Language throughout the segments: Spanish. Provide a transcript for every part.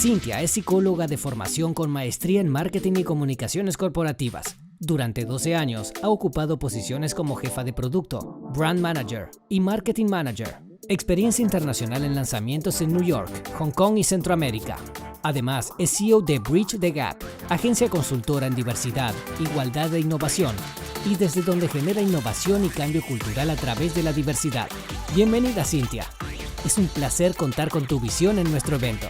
Cintia es psicóloga de formación con maestría en marketing y comunicaciones corporativas. Durante 12 años ha ocupado posiciones como jefa de producto, brand manager y marketing manager. Experiencia internacional en lanzamientos en New York, Hong Kong y Centroamérica. Además, es CEO de Bridge the Gap, agencia consultora en diversidad, igualdad e innovación, y desde donde genera innovación y cambio cultural a través de la diversidad. Bienvenida, Cintia. Es un placer contar con tu visión en nuestro evento.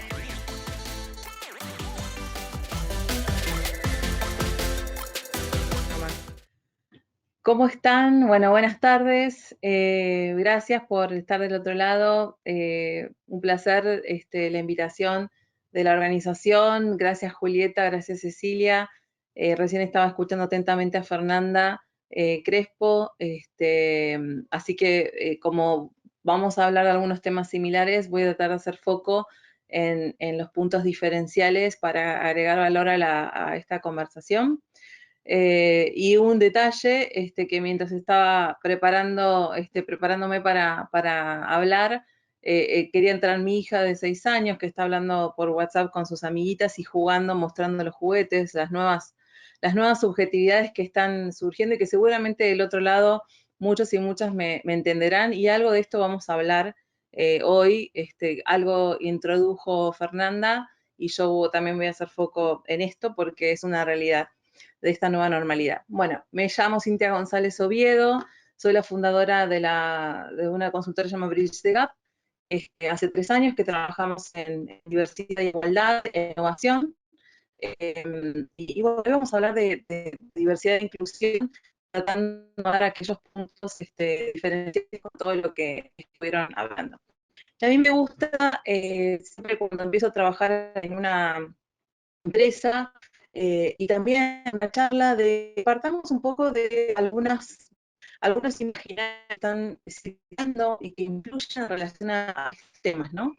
¿Cómo están? Bueno, buenas tardes. Gracias por estar del otro lado. Un placer la invitación de la organización. Gracias, Julieta. Gracias, Cecilia. Recién estaba escuchando atentamente a Fernanda Crespo. Así que como vamos a hablar de algunos temas similares, voy a tratar de hacer foco en los puntos diferenciales para agregar valor a esta conversación. Y un detalle que mientras estaba preparándome para hablar, quería entrar mi hija de 6 años que está hablando por WhatsApp con sus amiguitas y jugando, mostrando los juguetes, las nuevas subjetividades que están surgiendo y que seguramente del otro lado muchos y muchas me entenderán, y algo de esto vamos a hablar hoy. Algo introdujo Fernanda y yo también voy a hacer foco en esto porque es una realidad de esta nueva normalidad. Bueno, me llamo Cintia González Oviedo, soy la fundadora de una consultora llamada Bridge the Gap. Hace 3 años que trabajamos en diversidad y igualdad, en innovación, y bueno, hoy vamos a hablar de diversidad e inclusión, tratando de dar aquellos puntos diferenciales con todo lo que estuvieron hablando. A mí me gusta, siempre cuando empiezo a trabajar en una empresa, y también en la charla, partamos un poco de algunos imaginarios que están circulando y que influyen en relación a estos temas, ¿no?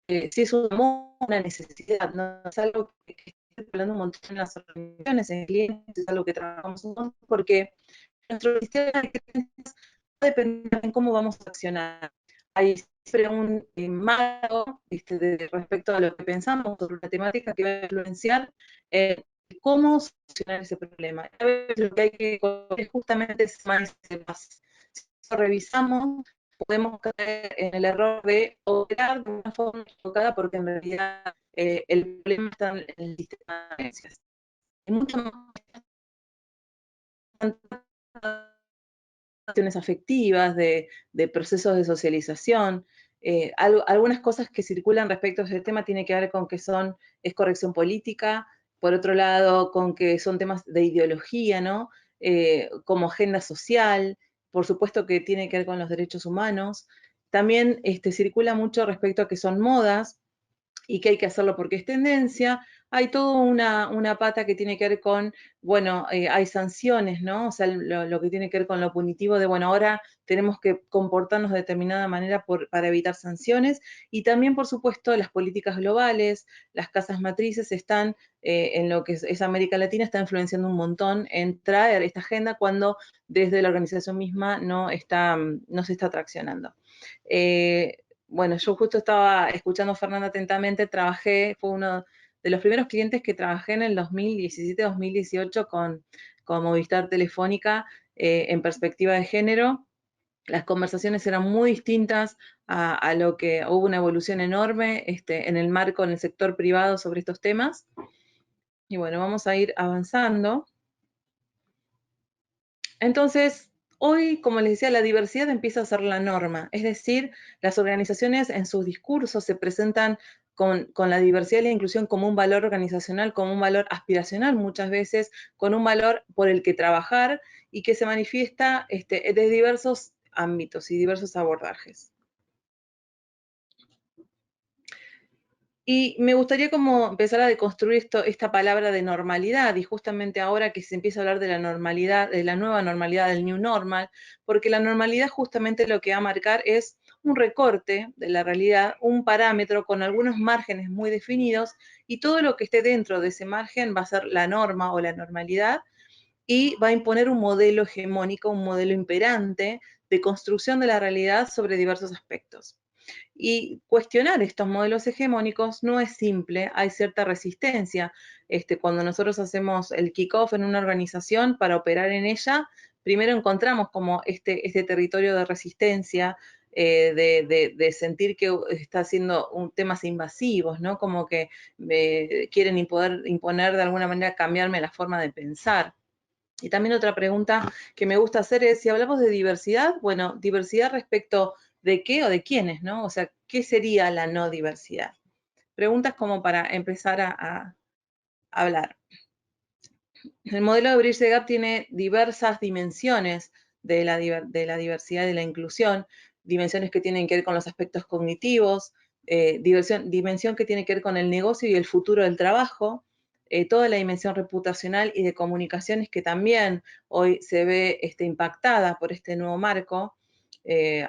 Si es un amor, una necesidad, ¿no? Es algo que está circulando un montón en las organizaciones, en clientes, es algo que trabajamos un montón, porque nuestro sistema de creencias va a depender en cómo vamos a accionar. Hay siempre un marco respecto a lo que pensamos sobre una temática que va a influenciar cómo solucionar ese problema. A veces lo que hay que es justamente ese mindset. Si lo revisamos, podemos caer en el error de operar de una forma equivocada porque en realidad el problema está en el sistema de creencias. Hay mucho más afectivas, de procesos de socialización. Algunas cosas que circulan respecto a este tema tienen que ver con que es corrección política, por otro lado, con que son temas de ideología, ¿no? Como agenda social, por supuesto que tiene que ver con los derechos humanos. También circula mucho respecto a que son modas y que hay que hacerlo porque es tendencia. Hay toda una pata que tiene que ver con, bueno, hay sanciones, ¿no? O sea, lo que tiene que ver con lo punitivo de, bueno, ahora tenemos que comportarnos de determinada manera para evitar sanciones. Y también, por supuesto, las políticas globales, las casas matrices están, en lo que es América Latina, está influenciando un montón en traer esta agenda cuando desde la organización misma no se está traccionando. Bueno, yo justo estaba escuchando a Fernanda atentamente, fue uno de los primeros clientes que trabajé en el 2017-2018 con Movistar Telefónica, en perspectiva de género. Las conversaciones eran muy distintas a lo que hubo una evolución enorme en el marco, en el sector privado sobre estos temas. Y bueno, vamos a ir avanzando. Entonces, hoy, como les decía, la diversidad empieza a ser la norma, es decir, las organizaciones en sus discursos se presentan con la diversidad y la inclusión como un valor organizacional, como un valor aspiracional, muchas veces con un valor por el que trabajar y que se manifiesta de diversos ámbitos y diversos abordajes. Y me gustaría como empezar a deconstruir esta palabra de normalidad, y justamente ahora que se empieza a hablar de la normalidad, de la nueva normalidad, del new normal, porque la normalidad justamente lo que va a marcar es un recorte de la realidad, un parámetro con algunos márgenes muy definidos, y todo lo que esté dentro de ese margen va a ser la norma o la normalidad, y va a imponer un modelo hegemónico, un modelo imperante de construcción de la realidad sobre diversos aspectos. Y cuestionar estos modelos hegemónicos no es simple, hay cierta resistencia. Cuando nosotros hacemos el kickoff en una organización para operar en ella, primero encontramos como este territorio de resistencia, de sentir que está haciendo temas invasivos, ¿no? Como que quieren poder imponer de alguna manera, cambiarme la forma de pensar. Y también otra pregunta que me gusta hacer es, si hablamos de diversidad, bueno, diversidad respecto de qué o de quiénes, ¿no? O sea, ¿qué sería la no diversidad? Preguntas como para empezar a hablar. El modelo de Bridge the Gap tiene diversas dimensiones de la diversidad y de la inclusión, dimensiones que tienen que ver con los aspectos cognitivos, dimensión que tiene que ver con el negocio y el futuro del trabajo, toda la dimensión reputacional y de comunicaciones que también hoy se ve impactada por este nuevo marco,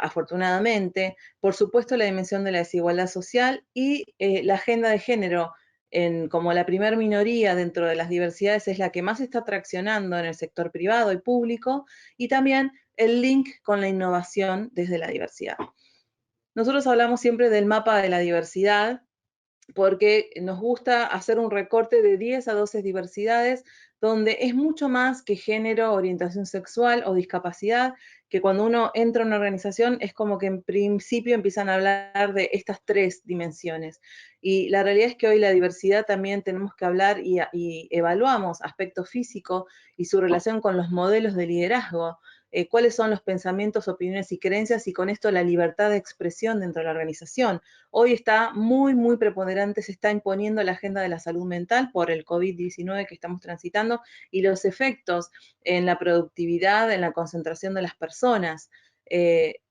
afortunadamente. Por supuesto, la dimensión de la desigualdad social y la agenda de género, como la primer minoría dentro de las diversidades, es la que más está traccionando en el sector privado y público, y también el link con la innovación desde la diversidad. Nosotros hablamos siempre del mapa de la diversidad, porque nos gusta hacer un recorte de 10 a 12 diversidades, donde es mucho más que género, orientación sexual o discapacidad, que cuando uno entra a una organización es como que en principio empiezan a hablar de estas 3 dimensiones. Y la realidad es que hoy la diversidad también tenemos que hablar y evaluamos aspecto físico y su relación con los modelos de liderazgo, cuáles son los pensamientos, opiniones y creencias, y con esto la libertad de expresión dentro de la organización. Hoy está muy, muy preponderante, se está imponiendo la agenda de la salud mental por el COVID-19 que estamos transitando y los efectos en la productividad, en la concentración de las personas.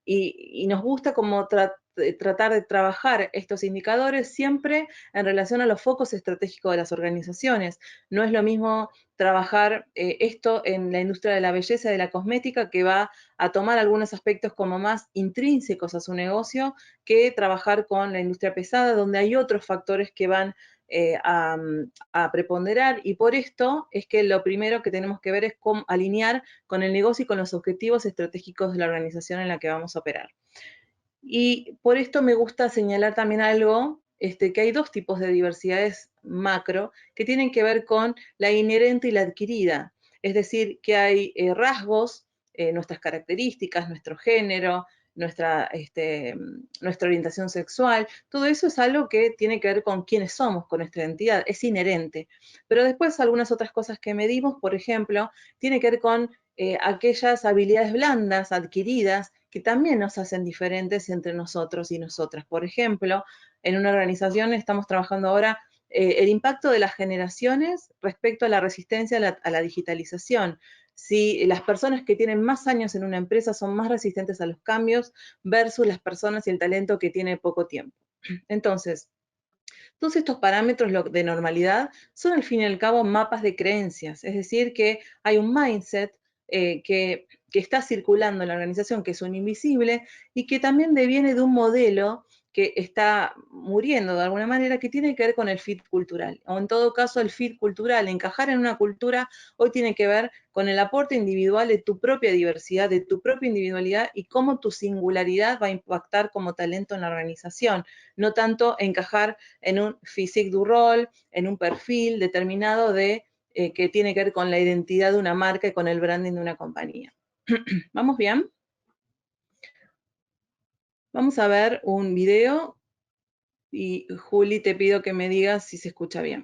Y nos gusta como tratar de trabajar estos indicadores siempre en relación a los focos estratégicos de las organizaciones. No es lo mismo trabajar esto en la industria de la belleza y de la cosmética, que va a tomar algunos aspectos como más intrínsecos a su negocio, que trabajar con la industria pesada, donde hay otros factores que van a preponderar, y por esto es que lo primero que tenemos que ver es cómo alinear con el negocio y con los objetivos estratégicos de la organización en la que vamos a operar. Y por esto me gusta señalar también algo, que hay 2 tipos de diversidades macro que tienen que ver con la inherente y la adquirida. Es decir, que hay rasgos, nuestras características, nuestro género, nuestra orientación sexual, todo eso es algo que tiene que ver con quiénes somos, con nuestra identidad, es inherente. Pero después algunas otras cosas que medimos, por ejemplo, tiene que ver con aquellas habilidades blandas adquiridas que también nos hacen diferentes entre nosotros y nosotras. Por ejemplo, en una organización estamos trabajando ahora el impacto de las generaciones respecto a la resistencia a la digitalización. Si las personas que tienen más años en una empresa son más resistentes a los cambios versus las personas y el talento que tiene poco tiempo. Entonces, todos estos parámetros de normalidad son al fin y al cabo mapas de creencias, es decir, que hay un mindset que está circulando en la organización, que es un invisible y que también deviene de un modelo que está muriendo de alguna manera, que tiene que ver con el fit cultural, o en todo caso el fit cultural, encajar en una cultura, hoy tiene que ver con el aporte individual de tu propia diversidad, de tu propia individualidad y cómo tu singularidad va a impactar como talento en la organización, no tanto encajar en un physique du role, en un perfil determinado que tiene que ver con la identidad de una marca y con el branding de una compañía. ¿Vamos bien? Vamos a ver un video y Juli, te pido que me digas si se escucha bien.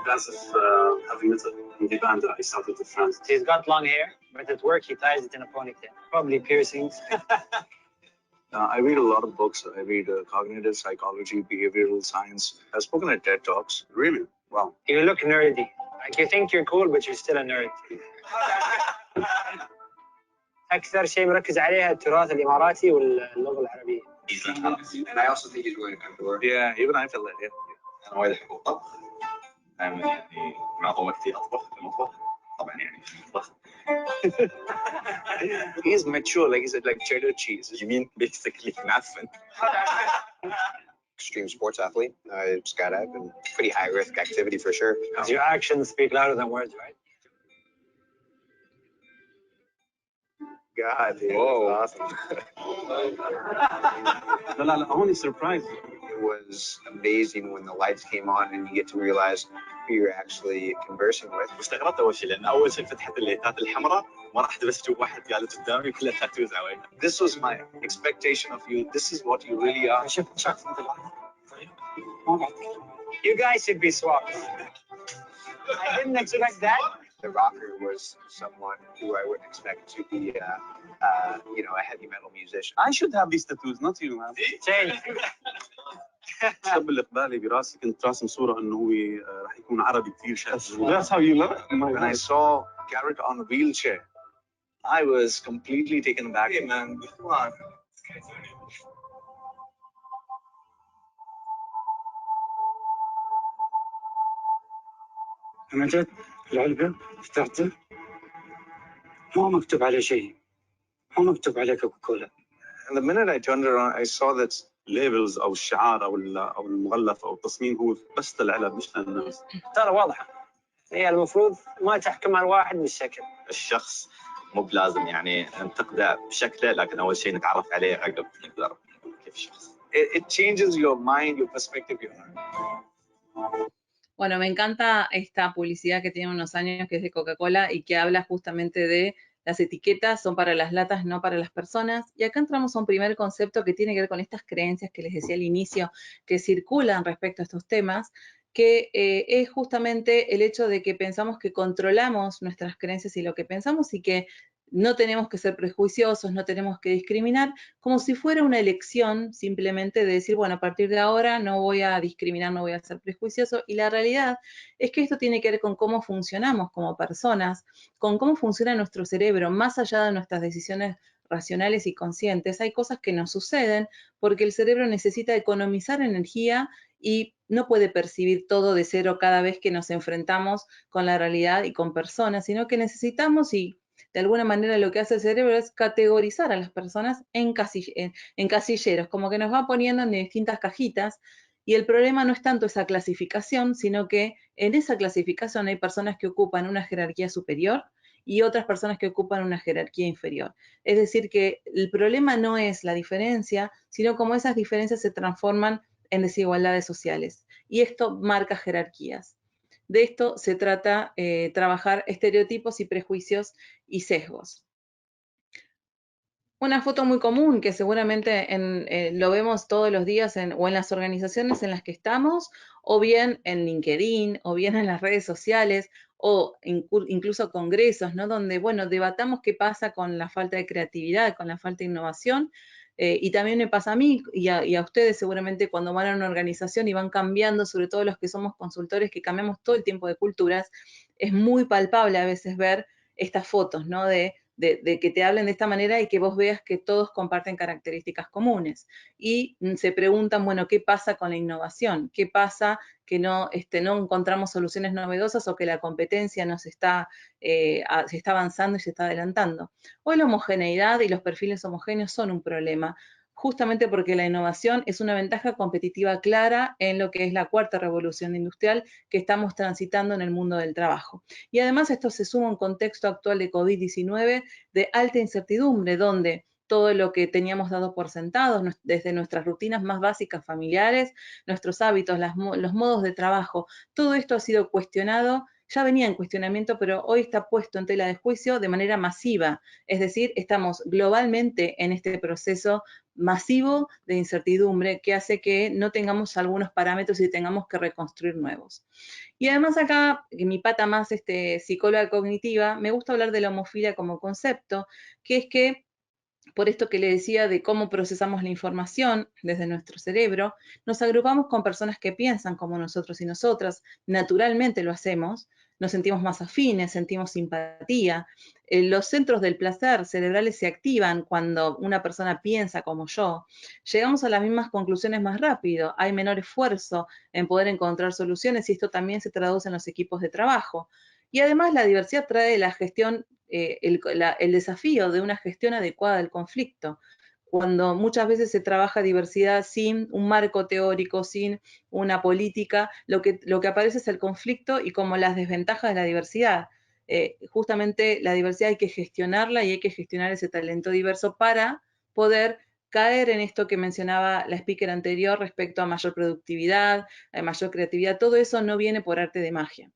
Classes having it in the band that I started with friends. He's got long hair, but at work he ties it in a ponytail. Probably piercings. I read a lot of books. I read cognitive psychology, behavioral science. I've spoken at TED Talks. Really? Wow. You look nerdy. Like you think you're cool, but you're still a nerd. أكثر شيء مركز عليها التراث الإماراتي واللغة العربية. And I also think he's really kind to work. Yeah, even I feel that. Yeah. أنا وايد أحب الطبخ. دائما يعني معظمتي أطبخ في المطبخ. طبعا يعني في المطبخ. He's mature, like he said, like cheddar cheese. You mean basically معفن. Extreme sports athlete. I skydive and pretty high risk activity for sure. Your actions speak louder than words, right? God, dude, Whoa. that's awesome. لا هوني surprise. It was amazing when the lights came on and you get to realize who you're actually conversing with. واستغربت اول شيء لان اول شيء فتحت الليتات الحمراء ما راح بس اشوف واحد قاعد قدامي كلها تاتوز على وجهه. This was my expectation of you. This is what you really are. You guys should be swapped. I didn't expect that. The rocker was someone who I wouldn't expect to be, a heavy metal musician. I should have these tattoos not you man. Change. الشاب اللي في بالي براسي كنت راسم صوره انه هو راح يكون عربي كثير شاذ. That's how you love it? When I saw Garrett on a wheelchair, I was completely taken aback. Hey man, come on. لما جت العلبة فتحته ما مكتوب عليه شيء، ما مكتوب عليه كوكاكولا. And the minute I turned around, I saw that ليبلز او الشعار او المغلف او التصميم هو بس للعلب مش للناس. ترى واضحة. هي المفروض ما تحكم على الواحد بالشكل. الشخص مو بلازم يعني ننتقده بشكله، لكن اول شيء نتعرف عليه عقب نقدر كيف الشخص. it changes your mind, your perspective, your mind. Bueno, me encanta esta publicidad que tiene unos años, que es de Coca-Cola y que habla justamente de las etiquetas son para las latas, no para las personas. Y acá entramos a un primer concepto que tiene que ver con estas creencias que les decía al inicio, que circulan respecto a estos temas, que es justamente el hecho de que pensamos que controlamos nuestras creencias y lo que pensamos y que no tenemos que ser prejuiciosos, no tenemos que discriminar, como si fuera una elección simplemente de decir, bueno, a partir de ahora no voy a discriminar, no voy a ser prejuicioso. Y la realidad es que esto tiene que ver con cómo funcionamos como personas, con cómo funciona nuestro cerebro, más allá de nuestras decisiones racionales y conscientes. Hay cosas que nos suceden porque el cerebro necesita economizar energía y no puede percibir todo de cero cada vez que nos enfrentamos con la realidad y con personas, sino que necesitamos, y de alguna manera lo que hace el cerebro es categorizar a las personas en casilleros, como que nos va poniendo en distintas cajitas, y el problema no es tanto esa clasificación, sino que en esa clasificación hay personas que ocupan una jerarquía superior y otras personas que ocupan una jerarquía inferior. Es decir, que el problema no es la diferencia, sino cómo esas diferencias se transforman en desigualdades sociales. Y esto marca jerarquías. De esto se trata trabajar estereotipos y prejuicios y sesgos. Una foto muy común que seguramente lo vemos todos los días o en las organizaciones en las que estamos, o bien en LinkedIn, o bien en las redes sociales, o incluso congresos, ¿no? Donde, bueno, debatamos qué pasa con la falta de creatividad, con la falta de innovación. Y también me pasa a mí y a ustedes seguramente cuando van a una organización y van cambiando, sobre todo los que somos consultores que cambiamos todo el tiempo de culturas, es muy palpable a veces ver estas fotos, ¿no? De que te hablen de esta manera y que vos veas que todos comparten características comunes. Y se preguntan, bueno, ¿qué pasa con la innovación? ¿Qué pasa que no encontramos soluciones novedosas o que la competencia se está avanzando y se está adelantando? Hoy la homogeneidad y los perfiles homogéneos son un problema, justamente porque la innovación es una ventaja competitiva clara en lo que es la cuarta revolución industrial que estamos transitando en el mundo del trabajo. Y además esto se suma a un contexto actual de COVID-19 de alta incertidumbre, donde todo lo que teníamos dado por sentados, desde nuestras rutinas más básicas familiares, nuestros hábitos, los modos de trabajo, todo esto ha sido cuestionado. Ya venía en cuestionamiento, pero hoy está puesto en tela de juicio de manera masiva. Es decir, estamos globalmente en este proceso masivo de incertidumbre que hace que no tengamos algunos parámetros y tengamos que reconstruir nuevos. Y además acá, en mi pata más psicóloga cognitiva, me gusta hablar de la homofilia como concepto, que es que por esto que le decía de cómo procesamos la información desde nuestro cerebro, nos agrupamos con personas que piensan como nosotros y nosotras, naturalmente lo hacemos, nos sentimos más afines, sentimos simpatía. Los centros del placer cerebrales se activan cuando una persona piensa como yo. Llegamos a las mismas conclusiones más rápido, hay menor esfuerzo en poder encontrar soluciones y esto también se traduce en los equipos de trabajo. Y además la diversidad trae la gestión, el desafío de una gestión adecuada del conflicto, cuando muchas veces se trabaja diversidad sin un marco teórico, sin una política, lo que aparece es el conflicto y como las desventajas de la diversidad. Justamente la diversidad hay que gestionarla y hay que gestionar ese talento diverso para poder caer en esto que mencionaba la speaker anterior respecto a mayor productividad, a mayor creatividad. Todo eso no viene por arte de magia.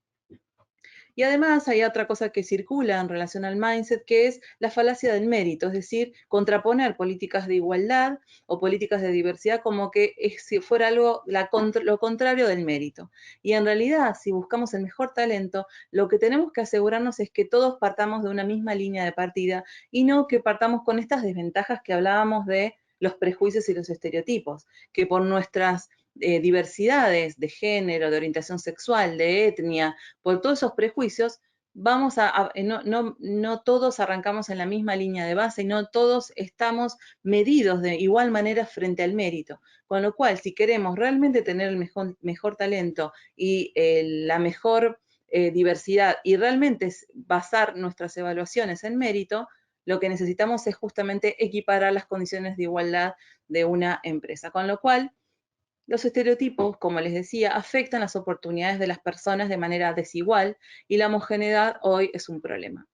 Y además hay otra cosa que circula en relación al mindset, que es la falacia del mérito, es decir, contraponer políticas de igualdad o políticas de diversidad como que si fuera algo lo contrario del mérito. Y en realidad, si buscamos el mejor talento, lo que tenemos que asegurarnos es que todos partamos de una misma línea de partida y no que partamos con estas desventajas que hablábamos de los prejuicios y los estereotipos, que por nuestras diversidades de género, de orientación sexual, de etnia, por todos esos prejuicios, no todos arrancamos en la misma línea de base y no todos estamos medidos de igual manera frente al mérito. Con lo cual, si queremos realmente tener el mejor talento y la mejor diversidad y realmente basar nuestras evaluaciones en mérito, lo que necesitamos es justamente equiparar las condiciones de igualdad de una empresa. Con lo cual, los estereotipos, como les decía, afectan las oportunidades de las personas de manera desigual y la homogeneidad hoy es un problema.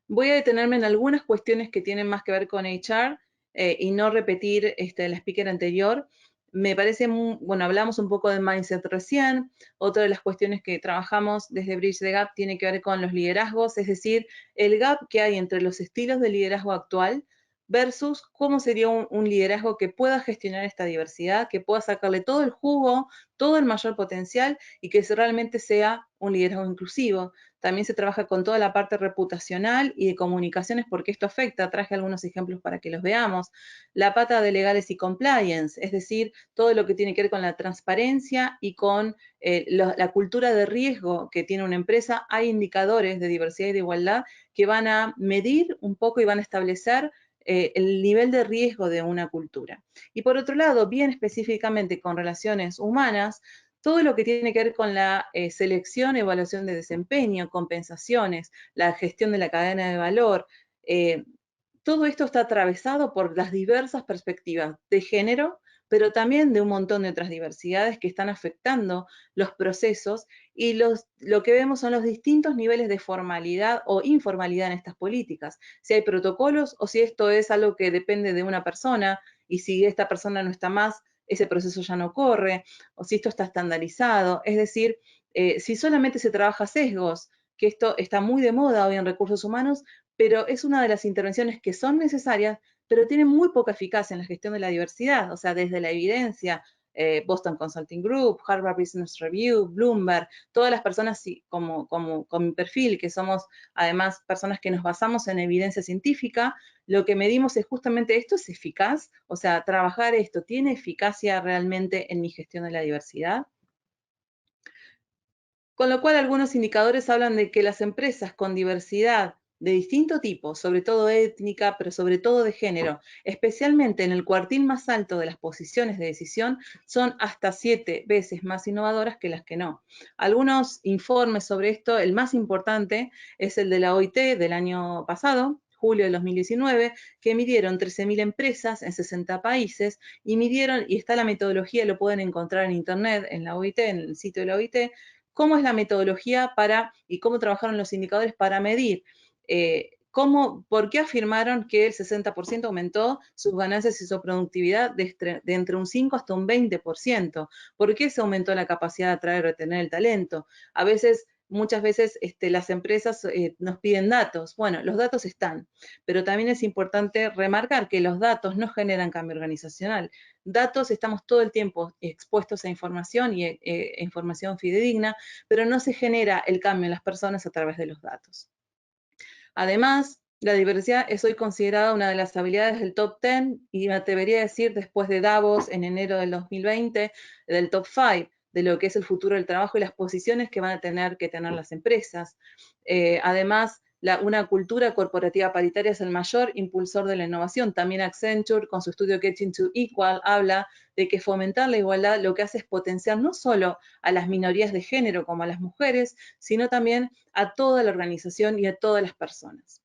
Voy a detenerme en algunas cuestiones que tienen más que ver con HR y no repetir la speaker anterior. Me parece, bueno, hablamos un poco de mindset recién. Otra de las cuestiones que trabajamos desde Bridge the Gap tiene que ver con los liderazgos, es decir, el gap que hay entre los estilos de liderazgo actual versus cómo sería un liderazgo que pueda gestionar esta diversidad, que pueda sacarle todo el jugo, todo el mayor potencial y que realmente sea un liderazgo inclusivo. También se trabaja con toda la parte reputacional y de comunicaciones porque esto afecta. Traje algunos ejemplos para que los veamos. La pata de legales y compliance, es decir, todo lo que tiene que ver con la transparencia y con la cultura de riesgo que tiene una empresa. Hay indicadores de diversidad y de igualdad que van a medir un poco y van a establecer el nivel de riesgo de una cultura. Y por otro lado, bien específicamente con relaciones humanas, todo lo que tiene que ver con la selección, evaluación de desempeño, compensaciones, la gestión de la cadena de valor, todo esto está atravesado por las diversas perspectivas de género, pero también de un montón de otras diversidades que están afectando los procesos y lo que vemos son los distintos niveles de formalidad o informalidad en estas políticas. Si hay protocolos o si esto es algo que depende de una persona y si esta persona no está más, ese proceso ya no corre, o si esto está estandarizado. Es decir, si solamente se trabaja sesgos, que esto está muy de moda hoy en recursos humanos, pero es una de las intervenciones que son necesarias, pero tienen muy poca eficacia en la gestión de la diversidad, o sea, desde la evidencia, Boston Consulting Group, Harvard Business Review, Bloomberg, todas las personas con mi perfil, que somos además personas que nos basamos en evidencia científica, lo que medimos es justamente esto es eficaz, o sea, trabajar esto, ¿tiene eficacia realmente en mi gestión de la diversidad? Con lo cual, algunos indicadores hablan de que las empresas con diversidad de distinto tipo, sobre todo étnica, pero sobre todo de género, especialmente en el cuartil más alto de las posiciones de decisión, son hasta 7 veces más innovadoras que las que no. Algunos informes sobre esto, el más importante es el de la OIT del año pasado, julio de 2019, que midieron 13.000 empresas en 60 países y midieron, y está la metodología, lo pueden encontrar en internet, en la OIT, en el sitio de la OIT, cómo es la metodología y cómo trabajaron los indicadores para medir por qué afirmaron que el 60% aumentó sus ganancias y su productividad de entre un 5 hasta un 20%. ¿Por qué se aumentó la capacidad de atraer y retener el talento? Muchas veces las empresas nos piden datos. Bueno, los datos están, pero también es importante remarcar que los datos no generan cambio organizacional. Datos, estamos todo el tiempo expuestos a información y información fidedigna, pero no se genera el cambio en las personas a través de los datos. Además, la diversidad es hoy considerada una de las habilidades del top 10 y me atrevería a decir después de Davos en enero del 2020, del top 5, de lo que es el futuro del trabajo y las posiciones que van a tener que tener las empresas. Además, una cultura corporativa paritaria es el mayor impulsor de la innovación. También Accenture, con su estudio Getting to Equal, habla de que fomentar la igualdad lo que hace es potenciar no solo a las minorías de género como a las mujeres, sino también a toda la organización y a todas las personas.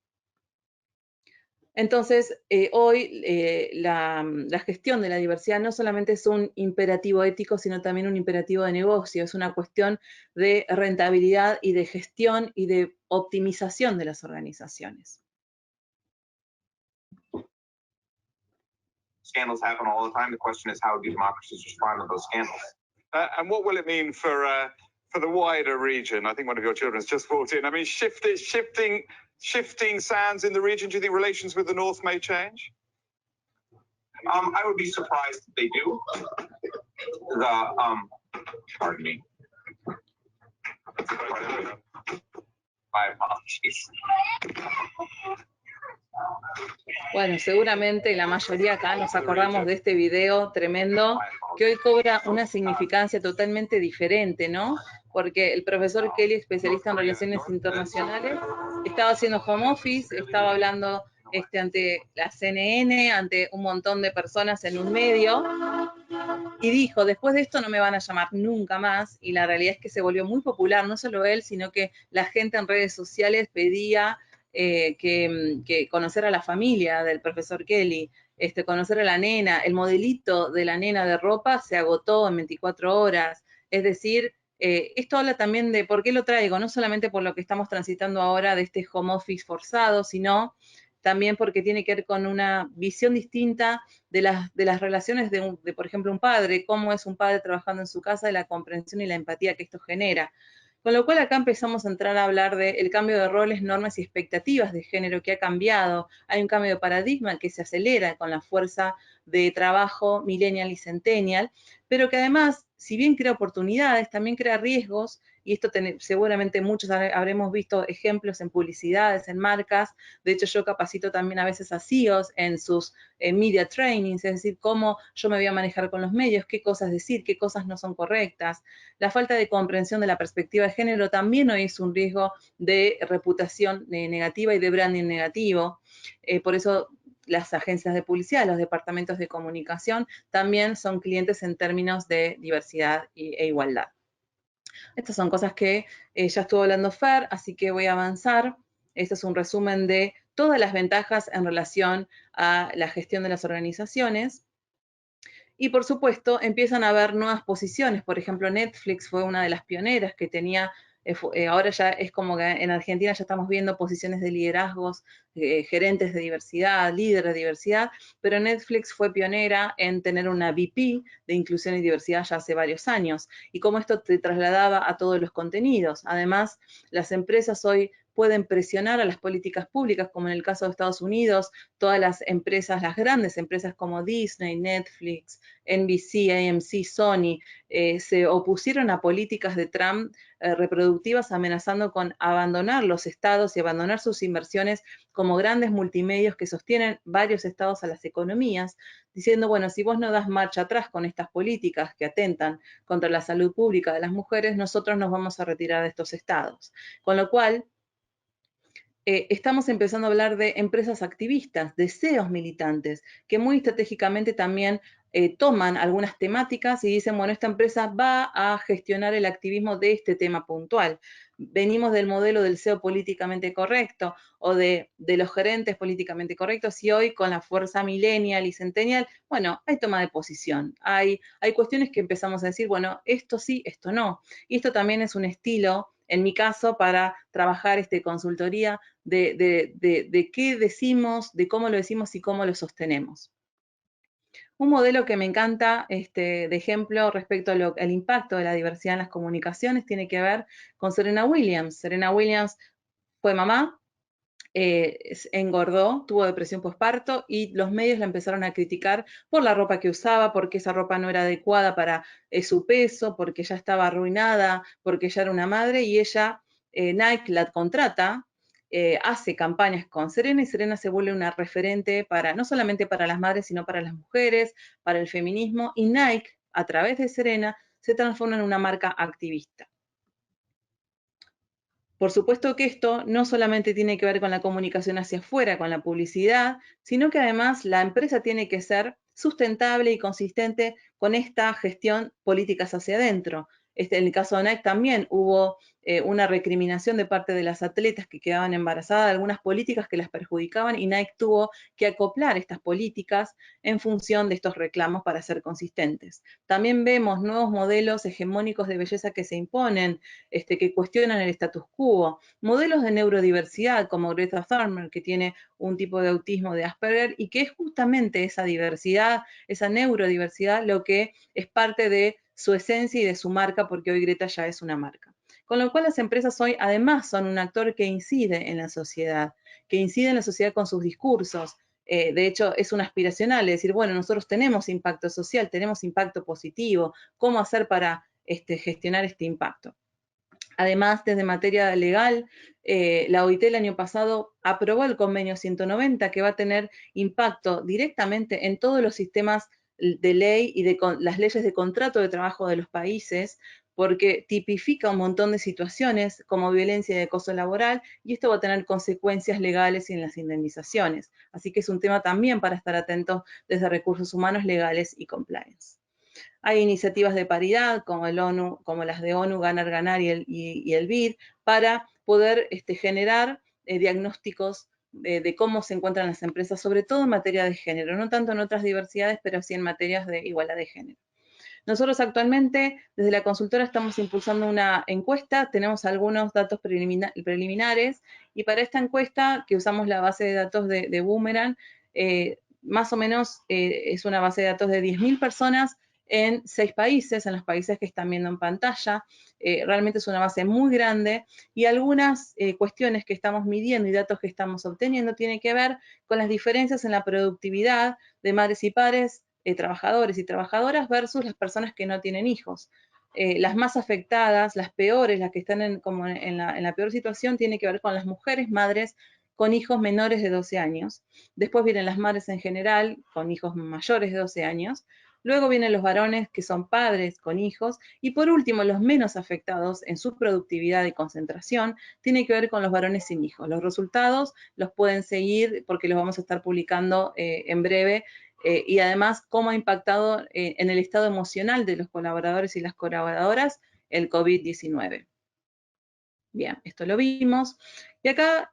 Entonces, hoy la gestión de la diversidad no solamente es un imperativo ético, sino también un imperativo de negocio. Es una cuestión de rentabilidad y de gestión y de optimización de las organizaciones. Scandals happen all the time. The question is, how do democracies respond to those scandals? And what will it mean for the wider region? I think one of your children's just walked in. I mean, shifting sands in the region. Do you think relations with the North may change? I would be surprised if they do. Pardon me. My apologies. Bueno, seguramente la mayoría acá nos acordamos de este video tremendo que hoy cobra una significancia totalmente diferente, ¿no? Porque el profesor Kelly, especialista en relaciones internacionales, estaba haciendo home office, estaba hablando ante la CNN, ante un montón de personas en un medio, y dijo, después de esto no me van a llamar nunca más, y la realidad es que se volvió muy popular, no solo él, sino que la gente en redes sociales pedía que conocer a la familia del profesor Kelly, conocer a la nena, el modelito de la nena de ropa se agotó en 24 horas, es decir, esto habla también de por qué lo traigo, no solamente por lo que estamos transitando ahora de este home office forzado, sino también porque tiene que ver con una visión distinta de las relaciones de, por ejemplo, un padre, cómo es un padre trabajando en su casa, y la comprensión y la empatía que esto genera. Con lo cual acá empezamos a entrar a hablar del cambio de roles, normas y expectativas de género que ha cambiado. Hay un cambio de paradigma que se acelera con la fuerza de trabajo millennial y centennial, pero que además, si bien crea oportunidades, también crea riesgos, y esto seguramente muchos habremos visto ejemplos en publicidades, en marcas. De hecho, yo capacito también a veces a CEOs en sus media trainings, es decir, cómo yo me voy a manejar con los medios, qué cosas decir, qué cosas no son correctas. La falta de comprensión de la perspectiva de género también hoy es un riesgo de reputación negativa y de branding negativo. Por eso las agencias de publicidad, los departamentos de comunicación también son clientes en términos de diversidad e igualdad. Estas son cosas que ya estuvo hablando Fer, así que voy a avanzar. Este es un resumen de todas las ventajas en relación a la gestión de las organizaciones. Y por supuesto, empiezan a haber nuevas posiciones. Por ejemplo, Netflix fue una de las pioneras que tenía, ahora ya es como que en Argentina ya estamos viendo posiciones de liderazgos, gerentes de diversidad, líderes de diversidad, pero Netflix fue pionera en tener una VP de inclusión y diversidad ya hace varios años, y cómo esto te trasladaba a todos los contenidos. Además, las empresas hoy pueden presionar a las políticas públicas, como en el caso de Estados Unidos, todas las empresas, las grandes empresas como Disney, Netflix, NBC, AMC, Sony, se opusieron a políticas de Trump reproductivas, amenazando con abandonar los estados y abandonar sus inversiones como grandes multimedios que sostienen varios estados a las economías, diciendo, bueno, si vos no das marcha atrás con estas políticas que atentan contra la salud pública de las mujeres, nosotros nos vamos a retirar de estos estados. Con lo cual, estamos empezando a hablar de empresas activistas, de CEOs militantes, que muy estratégicamente también toman algunas temáticas y dicen, bueno, esta empresa va a gestionar el activismo de este tema puntual. Venimos del modelo del CEO políticamente correcto o de los gerentes políticamente correctos, y hoy con la fuerza millennial y centennial, bueno, hay toma de posición. Hay cuestiones que empezamos a decir, bueno, esto sí, esto no. Y esto también es un estilo, en mi caso, para trabajar consultoría de qué decimos, de cómo lo decimos y cómo lo sostenemos. Un modelo que me encanta de ejemplo respecto al impacto de la diversidad en las comunicaciones tiene que ver con Serena Williams. Serena Williams fue mamá, engordó, tuvo depresión posparto, y los medios la empezaron a criticar por la ropa que usaba, porque esa ropa no era adecuada para su peso, porque ya estaba arruinada, porque ella era una madre, y ella, Nike la contrata, hace campañas con Serena, y Serena se vuelve una referente no solamente para las madres, sino para las mujeres, para el feminismo, y Nike, a través de Serena, se transforma en una marca activista. Por supuesto que esto no solamente tiene que ver con la comunicación hacia afuera, con la publicidad, sino que además la empresa tiene que ser sustentable y consistente con esta gestión políticas hacia adentro. En el caso de Nike también hubo una recriminación de parte de las atletas que quedaban embarazadas de algunas políticas que las perjudicaban y Nike tuvo que acoplar estas políticas en función de estos reclamos para ser consistentes. También vemos nuevos modelos hegemónicos de belleza que se imponen, que cuestionan el status quo, modelos de neurodiversidad como Greta Thunberg, que tiene un tipo de autismo de Asperger y que es justamente esa diversidad, esa neurodiversidad, lo que es parte de su esencia y de su marca, porque hoy Greta ya es una marca. Con lo cual las empresas hoy además son un actor que incide en la sociedad con sus discursos. De hecho, es un aspiracional, es decir, bueno, nosotros tenemos impacto social, tenemos impacto positivo, ¿cómo hacer para gestionar este impacto? Además, desde materia legal, la OIT el año pasado aprobó el convenio 190 que va a tener impacto directamente en todos los sistemas de ley y de las leyes de contrato de trabajo de los países, porque tipifica un montón de situaciones como violencia y acoso laboral, y esto va a tener consecuencias legales y en las indemnizaciones. Así que es un tema también para estar atentos desde recursos humanos, legales y compliance. Hay iniciativas de paridad como las de ONU, Ganar, Ganar y el BID, para poder generar diagnósticos de cómo se encuentran las empresas, sobre todo en materia de género, no tanto en otras diversidades, pero sí en materias de igualdad de género. Nosotros actualmente, desde la consultora, estamos impulsando una encuesta, tenemos algunos datos preliminares, y para esta encuesta, que usamos la base de datos de Boomerang, más o menos es una base de datos de 10.000 personas en 6 países, en los países que están viendo en pantalla. Realmente es una base muy grande, y algunas cuestiones que estamos midiendo y datos que estamos obteniendo tienen que ver con las diferencias en la productividad de madres y padres, trabajadores y trabajadoras versus las personas que no tienen hijos. Las más afectadas, las peores, las que están en la peor situación, tiene que ver con las mujeres madres con hijos menores de 12 años. Después vienen las madres en general con hijos mayores de 12 años. Luego vienen los varones que son padres con hijos. Y por último, los menos afectados en su productividad y concentración tiene que ver con los varones sin hijos. Los resultados los pueden seguir porque los vamos a estar publicando en breve. Y además cómo ha impactado en el estado emocional de los colaboradores y las colaboradoras el COVID-19. Bien, esto lo vimos. Y acá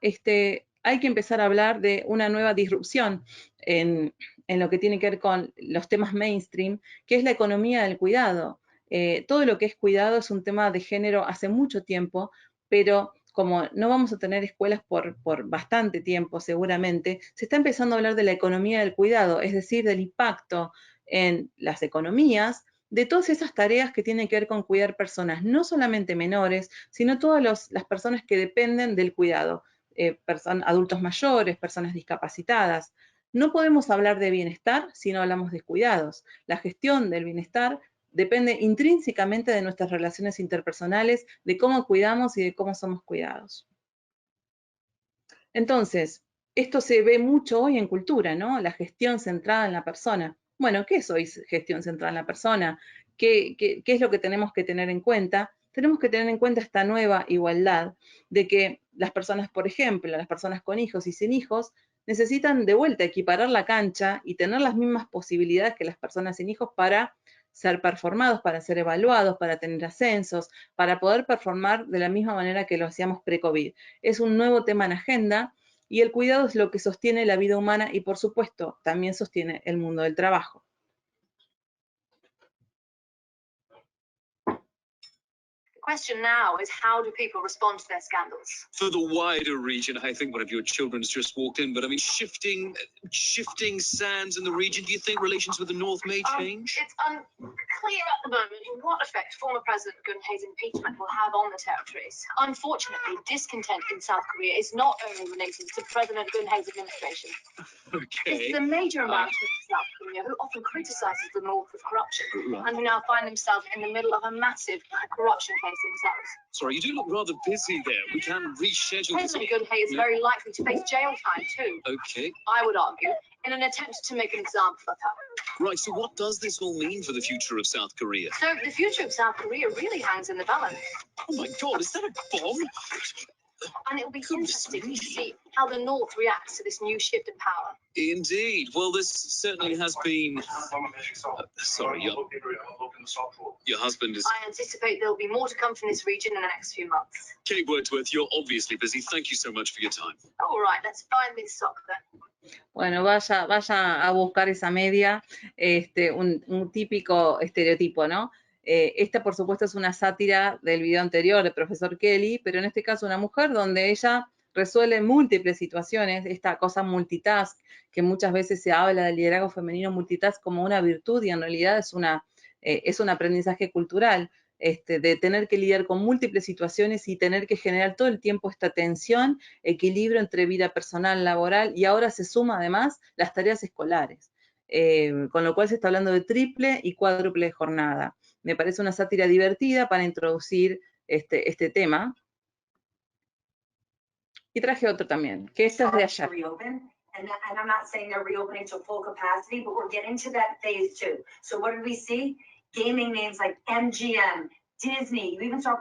hay que empezar a hablar de una nueva disrupción en lo que tiene que ver con los temas mainstream, que es la economía del cuidado. Todo lo que es cuidado es un tema de género hace mucho tiempo, pero como no vamos a tener escuelas por bastante tiempo seguramente, se está empezando a hablar de la economía del cuidado, es decir, del impacto en las economías de todas esas tareas que tienen que ver con cuidar personas, no solamente menores, sino todas las personas que dependen del cuidado, adultos mayores, personas discapacitadas. No podemos hablar de bienestar si no hablamos de cuidados. La gestión del bienestar depende intrínsecamente de nuestras relaciones interpersonales, de cómo cuidamos y de cómo somos cuidados. Entonces, esto se ve mucho hoy en cultura, ¿no? La gestión centrada en la persona. Bueno, ¿qué es hoy gestión centrada en la persona? ¿Qué es lo que tenemos que tener en cuenta? Tenemos que tener en cuenta esta nueva igualdad de que las personas, por ejemplo, las personas con hijos y sin hijos, necesitan de vuelta equiparar la cancha y tener las mismas posibilidades que las personas sin hijos para ser performados, para ser evaluados, para tener ascensos, para poder performar de la misma manera que lo hacíamos pre-COVID. Es un nuevo tema en agenda y el cuidado es lo que sostiene la vida humana y, por supuesto, también sostiene el mundo del trabajo. The question now is, how do people respond to their scandals? For the wider region, I think one of your children's just walked in, but I mean, shifting sands in the region, do you think relations with the North may change? It's unclear at the moment what effect former President Gun-Hye's impeachment will have on the territories. Unfortunately, discontent in South Korea is not only related to President Gun-Hye's administration. Okay. This is a major embarrassment for South Korea, who often criticizes the North of corruption, and who now find themselves in the middle of a massive corruption case themselves. Sorry, you do look rather busy there. We can reschedule. President Gun-Hye is very likely to face jail time too. Okay. I would argue in an attempt to make an example of her. Right, so what does this all mean for the future of South Korea? So the future of South Korea really hangs in the balance. Oh my God, is that a bomb? And it'll be interesting to see how the North reacts to this new shift in power. Indeed. Well, this certainly has been... sorry, your husband is... I anticipate there'll be more to come from this region in the next few months. Kate Wordsworth, you're obviously busy. Thank you so much for your time. All right, let's find this sock then. Bueno, vaya a buscar esa media, un típico estereotipo, ¿no? Esta, por supuesto, es una sátira del video anterior del profesor Kelly, pero en este caso una mujer donde ella resuelve múltiples situaciones, esta cosa multitask, que muchas veces se habla del liderazgo femenino multitask como una virtud y en realidad es un aprendizaje cultural, de tener que lidiar con múltiples situaciones y tener que generar todo el tiempo esta tensión, equilibrio entre vida personal, laboral, y ahora se suma además las tareas escolares, con lo cual se está hablando de triple y cuádruple jornada. Me parece una sátira divertida para introducir este tema. Y traje otro también, que este es de ayer. And I'm not saying they're reopening to full capacity, but we're getting to that phase 2. So what did we see? Gaming names like MGM, Disney, you even saw...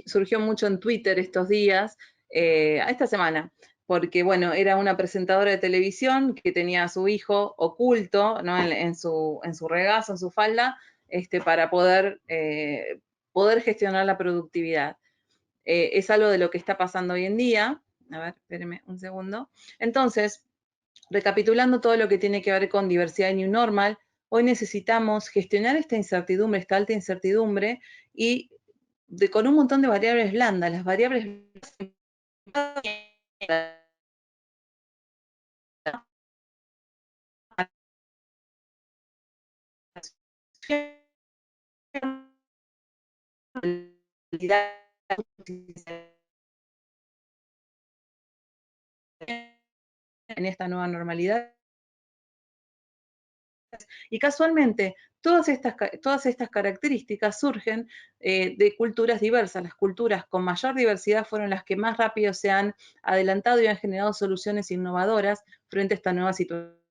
Surgió mucho en Twitter estos días, esta semana, porque, bueno, era una presentadora de televisión que tenía a su hijo oculto, ¿no? en su regazo, en su falda, para poder gestionar la productividad. Es algo de lo que está pasando hoy en día. A ver, espérenme un segundo. Entonces, recapitulando todo lo que tiene que ver con diversidad y New Normal, hoy necesitamos gestionar esta incertidumbre, esta alta incertidumbre, y con un montón de variables blandas. Las variables en esta nueva normalidad. Y casualmente, todas estas características surgen de culturas diversas. Las culturas con mayor diversidad fueron las que más rápido se han adelantado y han generado soluciones innovadoras frente a esta nueva situación.